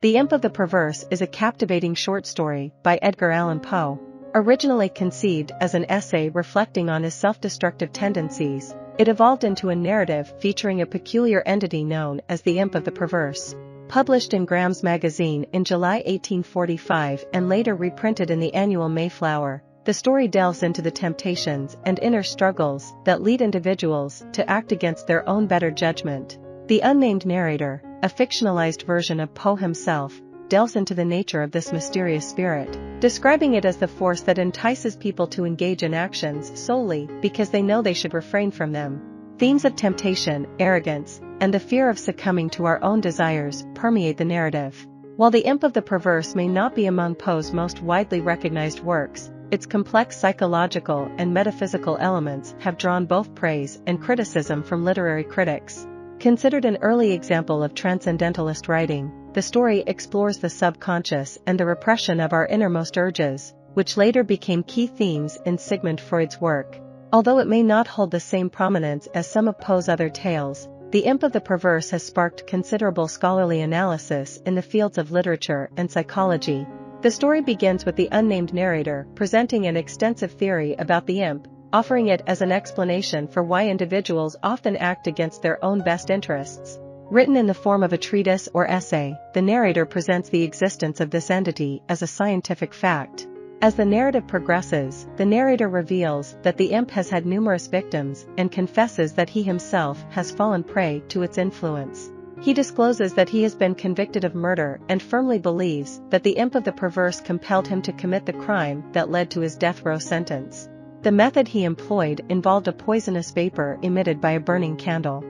The Imp of the Perverse is a captivating short story by Edgar Allan Poe. Originally conceived as an essay reflecting on his self-destructive tendencies, it evolved into a narrative featuring a peculiar entity known as the Imp of the Perverse. Published in Graham's magazine in July 1845 and later reprinted in the annual Mayflower, the story delves into the temptations and inner struggles that lead individuals to act against their own better judgment. The unnamed narrator, a fictionalized version of Poe himself, delves into the nature of this mysterious spirit, describing it as the force that entices people to engage in actions solely because they know they should refrain from them. Themes of temptation, arrogance, and the fear of succumbing to our own desires permeate the narrative. While The Imp of the Perverse may not be among Poe's most widely recognized works, its complex psychological and metaphysical elements have drawn both praise and criticism from literary critics. Considered an early example of transcendentalist writing, the story explores the subconscious and the repression of our innermost urges, which later became key themes in Sigmund Freud's work. Although it may not hold the same prominence as some of Poe's other tales, The Imp of the Perverse has sparked considerable scholarly analysis in the fields of literature and psychology. The story begins with the unnamed narrator presenting an extensive theory about the imp, offering it as an explanation for why individuals often act against their own best interests. Written in the form of a treatise or essay, the narrator presents the existence of this entity as a scientific fact. As the narrative progresses, the narrator reveals that the imp has had numerous victims and confesses that he himself has fallen prey to its influence. He discloses that he has been convicted of murder and firmly believes that the Imp of the Perverse compelled him to commit the crime that led to his death row sentence. The method he employed involved a poisonous vapor emitted by a burning candle.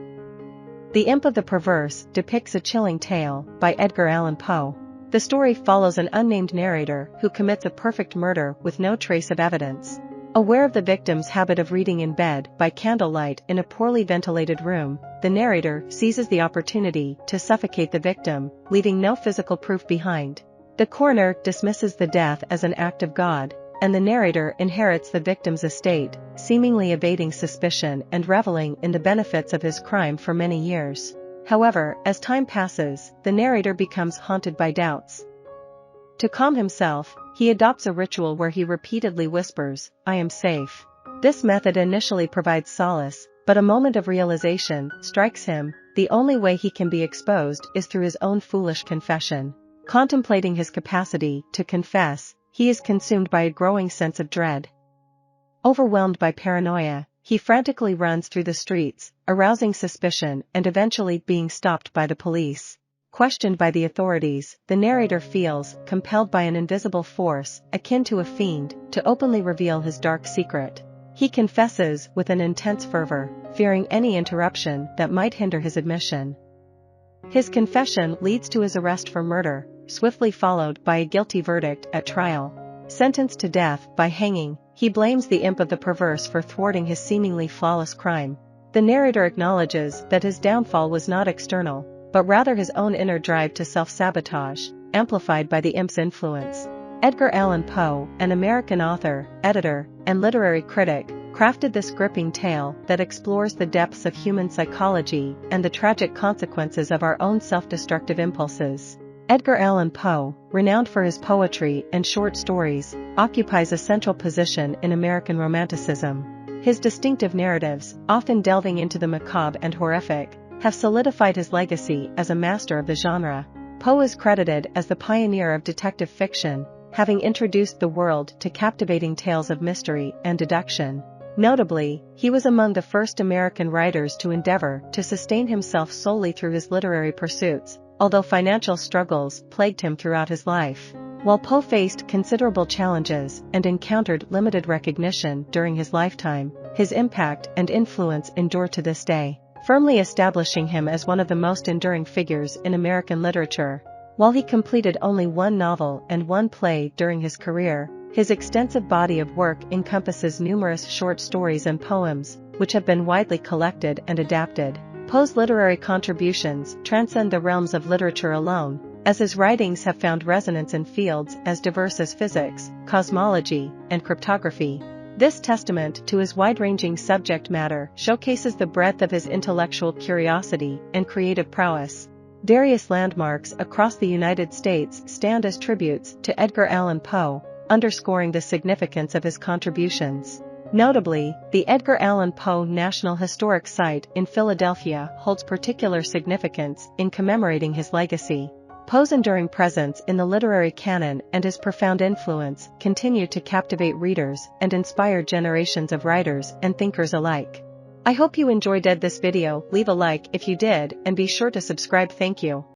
The Imp of the Perverse depicts a chilling tale by Edgar Allan Poe. The story follows an unnamed narrator who commits a perfect murder with no trace of evidence. Aware of the victim's habit of reading in bed by candlelight in a poorly ventilated room, the narrator seizes the opportunity to suffocate the victim, leaving no physical proof behind. The coroner dismisses the death as an act of God, and the narrator inherits the victim's estate, seemingly evading suspicion and reveling in the benefits of his crime for many years. However, as time passes, the narrator becomes haunted by doubts. To calm himself, he adopts a ritual where he repeatedly whispers, "I am safe." This method initially provides solace, but a moment of realization strikes him: the only way he can be exposed is through his own foolish confession. Contemplating his capacity to confess, he is consumed by a growing sense of dread. Overwhelmed by paranoia, he frantically runs through the streets, arousing suspicion and eventually being stopped by the police. Questioned by the authorities, the narrator feels compelled by an invisible force, akin to a fiend, to openly reveal his dark secret. He confesses with an intense fervor, fearing any interruption that might hinder his admission. His confession leads to his arrest for murder, swiftly followed by a guilty verdict at trial. Sentenced to death by hanging, he blames the Imp of the Perverse for thwarting his seemingly flawless crime. The narrator acknowledges that his downfall was not external, but rather his own inner drive to self-sabotage, amplified by the imp's influence. Edgar Allan Poe, an American author, editor, and literary critic, crafted this gripping tale that explores the depths of human psychology and the tragic consequences of our own self-destructive impulses. Edgar Allan Poe, renowned for his poetry and short stories, occupies a central position in American Romanticism. His distinctive narratives, often delving into the macabre and horrific, have solidified his legacy as a master of the genre. Poe is credited as the pioneer of detective fiction, having introduced the world to captivating tales of mystery and deduction. Notably, he was among the first American writers to endeavor to sustain himself solely through his literary pursuits, although financial struggles plagued him throughout his life. While Poe faced considerable challenges and encountered limited recognition during his lifetime, his impact and influence endure to this day, firmly establishing him as one of the most enduring figures in American literature. While he completed only one novel and one play during his career, his extensive body of work encompasses numerous short stories and poems, which have been widely collected and adapted. Poe's literary contributions transcend the realms of literature alone, as his writings have found resonance in fields as diverse as physics, cosmology, and cryptography. This testament to his wide-ranging subject matter showcases the breadth of his intellectual curiosity and creative prowess. Various landmarks across the United States stand as tributes to Edgar Allan Poe, underscoring the significance of his contributions. Notably, the Edgar Allan Poe National Historic Site in Philadelphia holds particular significance in commemorating his legacy. Poe's enduring presence in the literary canon and his profound influence continue to captivate readers and inspire generations of writers and thinkers alike. I hope you enjoyed this video. Leave a like if you did and be sure to subscribe. Thank you.